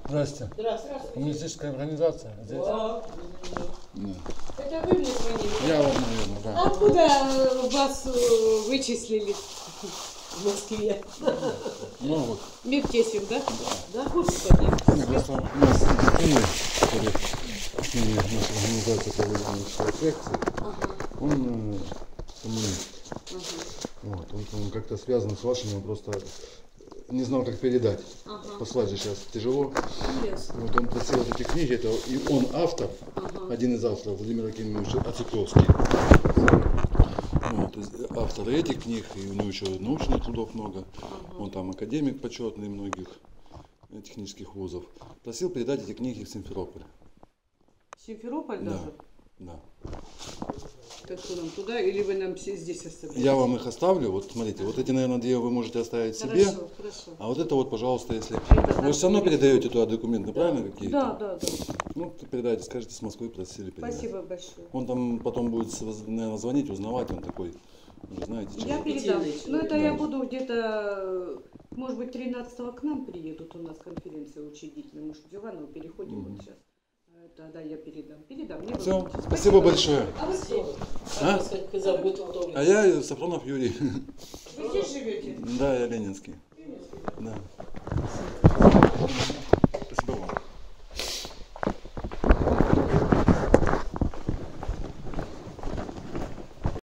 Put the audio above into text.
Здрасте. Здравствуйте. Коммунистическая организация здесь? Да. Да. Это вы мне звонили? Я вот, наверное, да. Откуда вас вычислили в Москве? Ну вот. Миртесев, да? Да, господи. Просто у нас Кирилл, который наша организация проводит лекции, он коммунист. Вот, он как-то связан с вашими, он просто не знал, как передать. Послать же сейчас тяжело. Вот он просил вот эти книги, это и он автор, один из авторов, Владимир Акимович Ацековский. Вот, автор этих книг, и у него еще научных трудов много. Он там академик почетный многих технических вузов. Просил передать эти книги в Симферополь. Симферополь Да, даже? да. Так что нам туда, или вы нам все здесь оставляете? Я вам их оставлю. Вот смотрите, вот эти, наверное, две вы можете оставить себе. Хорошо, хорошо. А вот это вот, пожалуйста, если... Это Вы же все равно передаете туда документы, правильно, какие-то? Да, да, да. Ну, передайте, скажите, с Москвы просили передать. Спасибо большое. Он там потом будет, наверное, звонить, узнавать, он такой, вы знаете, Я человек. передам. Ну, это Да. я буду где-то, может быть, 13-го к нам приедут, у нас конференция учредительная, мы же к Диванову переходим вот сейчас. Тогда я передам. Передам. Все, спасибо большое. А вы кто? А? А я Сафронов Юрий. Вы здесь живете? Да, я Ленинский. Да.